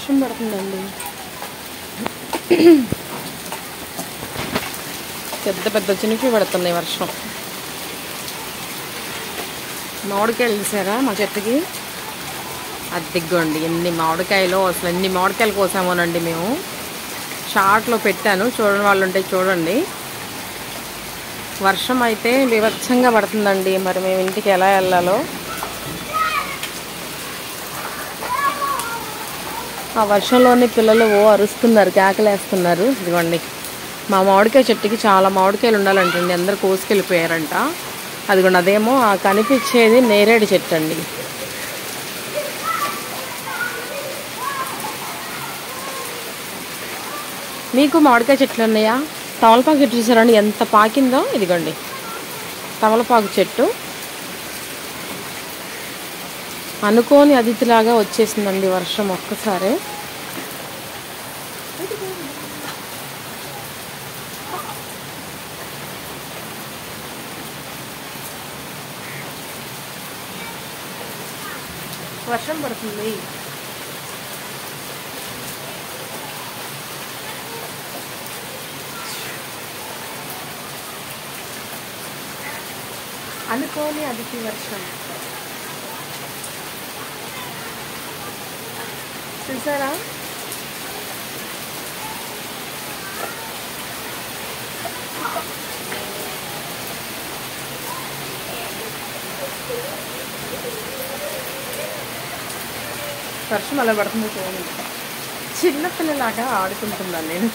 వర్షం పడుతుందండి. పెద్ద పెద్ద చినుకులు పడుతున్నాయి వర్షం. మామిడికాయలు చూసారా మా చెట్టుకి? అద్దెగ్గోండి ఎన్ని మామిడికాయలు, అసలు ఎన్ని మామిడికాయలు కోసామోనండి మేము. షార్ట్లో పెట్టాను, చూడని వాళ్ళు ఉంటే చూడండి. వర్షం అయితే బీభత్సంగా పడుతుందండి. మరి మేము ఇంటికి ఎలా వెళ్ళాలో. ఆ వర్షంలోని పిల్లలు అరుస్తున్నారు, కేకలేస్తున్నారు. ఇదిగోండి మా మామిడికాయ చెట్టుకి చాలా మామిడికాయలు ఉండాలంటండి, అందరు కోసుకెళ్ళిపోయారంట. అదిగోండి అదేమో ఆ కనిపించేది నేరేడు చెట్టు అండి. మీకు మామిడికాయ చెట్లు ఉన్నాయా? తమలపాకు చెట్టు చూసారండి ఎంత పాకిందో. ఇదిగోండి తమలపాకు చెట్టు అనుకోని అతిథిలాగా వచ్చేసిందండి వర్షం ఒక్కసారి. వర్షం పడుతుంది. అనుకోని అతిథి వర్షం చూసారా? వర్షం అలా పడుతుంది చూడండి. చిన్నపిల్లలాగా ఆడుకుంటున్నాను నేను.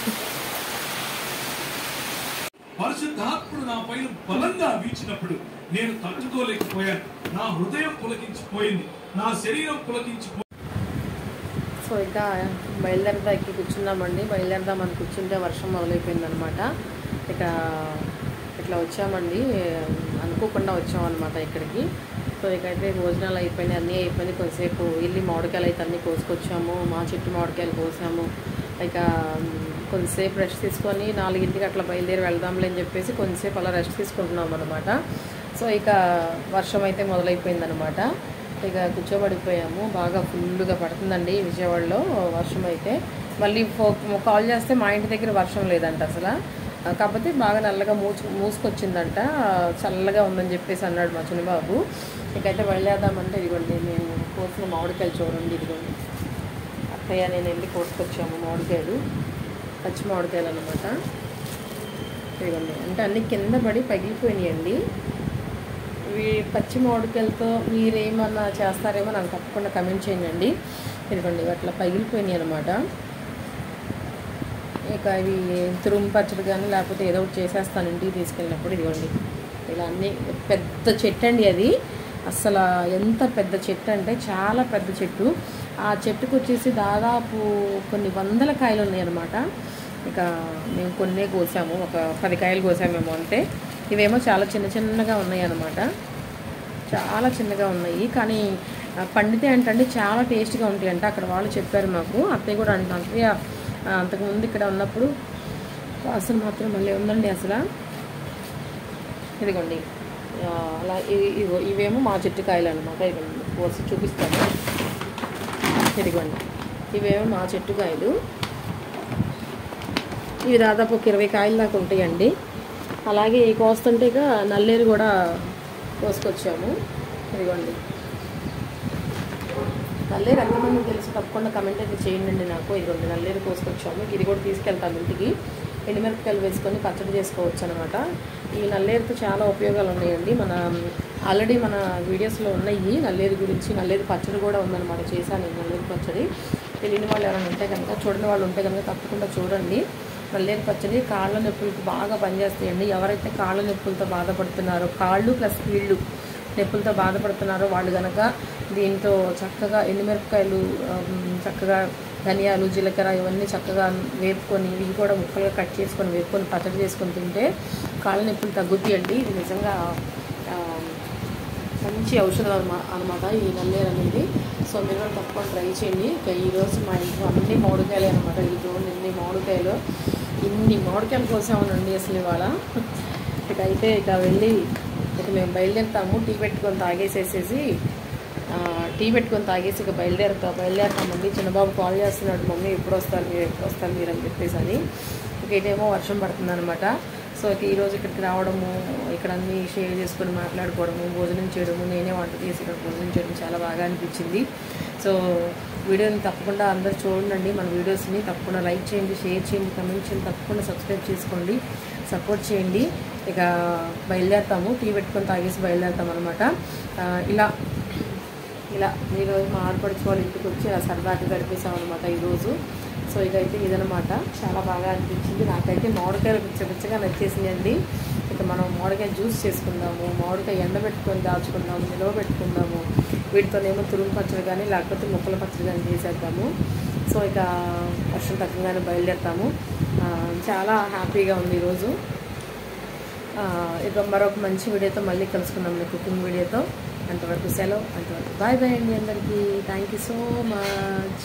పరిశుద్ధాత్ముడు నా పైన బలంగా వీచినప్పుడు నేను తట్టుకోలేకపోయాను. నా హృదయం పులకించిపోయింది, నా శరీరం పులకించిపోయింది. సో ఇంకా బయలుదేరదాకి కూర్చున్నామండి. బయలుదేరదామని కూర్చుంటే వర్షం మొదలైపోయింది అనమాట. ఇట్లా వచ్చామండి, అనుకోకుండా వచ్చామన్నమాట ఇక్కడికి. సో ఇకైతే భోజనాలు అయిపోయినాయి, అన్నీ అయిపోయినాయి. కొంతసేపు వెళ్ళి మామిడికాయలు అయితే అన్నీ కోసుకొచ్చాము. మా చెట్టు మామిడికాయలు కోసాము. ఇక కొంతసేపు రెస్ట్ తీసుకొని 4ంటికి అట్లా బయలుదేరి వెళ్దాంలే అని చెప్పేసి కొంతసేపు అలా రెస్ట్ తీసుకుంటున్నాం అనమాట. సో ఇక వర్షం అయితే మొదలైపోయిందనమాట. ఇక కూర్చోబడిపోయాము. బాగా ఫుల్గా పడుతుందండి విజయవాడలో వర్షం అయితే. మళ్ళీ కాల్ చేస్తే మా ఇంటి దగ్గర వర్షం లేదంట అసలు. కాకపోతే బాగా నల్లగా మూసుకొచ్చిందంట, చల్లగా ఉందని చెప్పేసి అన్నాడు మా చిన్నబాబు. ఇకైతే వెళ్ళేద్దామంటే ఇదిగోండి మేము కోసిన మామిడికాయలు చూడండి. ఇదిగోండి అత్తయ్య నేను వెళ్ళి కోసుకొచ్చాము మామిడికాయలు, పచ్చి మామిడికాయలు అనమాట. ఇదిగోండి అంటే అన్నీ కింద పడి పగిలిపోయినాయండి. ఇవి పచ్చి మామిడికాయలతో మీరేమన్నా చేస్తారేమో నాకు తప్పకుండా కమెంట్ చేయండి. ఇదిగోండి అట్లా పగిలిపోయినాయి అనమాట. ఇక ఇవి తురుము పచ్చడి కానీ లేకపోతే ఏదో ఒకటి చేసేస్తాను ఇంటికి తీసుకెళ్ళినప్పుడు. ఇదిగోండి ఇలా అన్నీ పెద్ద చెట్టు అండి అది. అసలు ఎంత పెద్ద చెట్టు అంటే చాలా పెద్ద చెట్టు. ఆ చెట్టుకు వచ్చేసి దాదాపు కొన్ని వందల కాయలు ఉన్నాయన్నమాట. ఇక మేము కొన్నే కోసాము, ఒక 10 కాయలు కోసామేమో అంతే. ఇవేమో చాలా చిన్నగా ఉన్నాయి అన్నమాట, చాలా చిన్నగా ఉన్నాయి. కానీ పండితే అంటే చాలా టేస్ట్గా ఉంటాయి అంట. అక్కడ వాళ్ళు చెప్పారు మాకు, అత్తయ్య కూడా అంటే అంతకుముందు ఇక్కడ ఉన్నప్పుడు. అసలు మాత్రం మళ్ళీ ఉందండి అసలు. ఇదిగోండి అలా ఇవేమో మా చెట్టు కాయలు అనమాట. ఇదిగోండి కోసి చూపిస్తాను. ఇదిగోండి ఇవేమో మా చెట్టు కాయలు. ఇవి దాదాపు ఒక 20 కాయలు దాకా ఉంటాయండి. అలాగే కోస్తుంటే ఇక నల్లేరు కూడా కోసుకొచ్చాము. ఇదిగోండి నల్లేరు ఎంతమంది తెలిసి తప్పకుండా కమెంట్ అయితే చేయండి నాకు. ఇదిగోండి నల్లేరు కోసుకొచ్చాము. ఇది కూడా తీసుకెళ్తాము ఇంటికి. ఎండుమిరపకాయలు వేసుకొని పచ్చడి చేసుకోవచ్చు అనమాట. ఈ నల్లేరుతో చాలా ఉపయోగాలు ఉన్నాయండి. ఆల్రెడీ మన వీడియోస్లో ఉన్నాయి నల్లేరు గురించి. నల్లేరు పచ్చడి కూడా ఉందన్నమాట, చేశాను నేను నల్లేరు పచ్చడి. తెలియని వాళ్ళు ఎవరైనా ఉంటే కనుక, చూడని వాళ్ళు ఉంటే కనుక తప్పకుండా చూడండి. నల్లేరు పచ్చడి కాళ్ళ నొప్పులకు బాగా పనిచేస్తాయండి. ఎవరైతే కాళ్ళ నొప్పులతో బాధపడుతున్నారో, కాళ్ళు ప్లస్ కీళ్ళు నొప్పులతో బాధపడుతున్నారో వాళ్ళు కనుక దీంతో చక్కగా ఎండుమిరపకాయలు, చక్కగా ధనియాలు, జీలకర్ర ఇవన్నీ చక్కగా వేపుకొని, ఇవి కూడా ముక్కలుగా కట్ చేసుకొని వేపుకొని పచ్చడి చేసుకొని తింటే కాళ్ళ నొప్పులు తగ్గుతాయండి. ఇది నిజంగా మంచి ఔషధం అనమాట ఈ నల్లేరు అనేది. సో మీరు కూడా తప్పకుండా ట్రై చేయండి. ఇక ఈరోజు మా ఇంట్లో అన్ని మామిడికాయలు అనమాట. ఈ రోజు ఇన్ని మామిడికాయలు కోసామనండి అసలు ఇవాళ. ఇక వెళ్ళి మేము బయలుదేరుతాము. టీ పెట్టుకొని తాగేసేసేసి టీ పెట్టుకొని తాగేసి ఇక బయలుదేరతామండి. చిన్నబాబు కాల్ చేస్తున్నాడు, మమ్మీ ఎప్పుడు వస్తారు మీరు అని చెప్పేసి అని. ఇక ఇదేమో వర్షం పడుతుందనమాట. సో ఈరోజు ఇక్కడికి రావడము, ఇక్కడ అన్నీ షేర్ చేసుకొని మాట్లాడుకోవడము, భోజనం చేయడము, నేనే వంట చేసి ఇక్కడ భోజనం చేయడం చాలా బాగా అనిపించింది. సో వీడియోని తప్పకుండా అందరూ చూడండి, మన వీడియోస్ని తప్పకుండా లైక్ చేయండి, షేర్ చేయండి, కమెంట్ చేయండి, తప్పకుండా సబ్స్క్రైబ్ చేసుకోండి, సపోర్ట్ చేయండి. ఇక బయలుదేరుతాము, టీ పెట్టుకొని తాగేసి బయలుదేరుతాం అనమాట. ఇలా ఈరోజు మా ఆడపడుచు వాళ్ళ ఇంటికి వచ్చి సరదాగా గడిపేసాం అనమాట ఈరోజు. సో ఇదైతే ఇదనమాట, చాలా బాగా అనిపించింది నాకైతే. మామిడికాయలు పిచ్చగా నచ్చేసిందండి. ఇక మనం మామిడికాయ జ్యూస్ చేసుకుందాము, మామిడికాయ ఎండబెట్టుకొని దాచుకుందాము, నిల్వ పెట్టుకుందాము. వీటితోనేమో తురుము పచ్చడి కానీ లేకపోతే ముక్కల పచ్చడి కానీ చేసేద్దాము. సో ఇక వర్షం తగ్గగానే బయలుదేరుతాము. చాలా హ్యాపీగా ఉంది ఈరోజు. ఇక మరొక మంచి వీడియోతో మళ్ళీ కలుసుకుందాం, కుకింగ్ వీడియోతో. అంతవరకు సెలవు, అంతవరకు బాయ్ బాయ్ అండి అందరికీ. Thank you so much.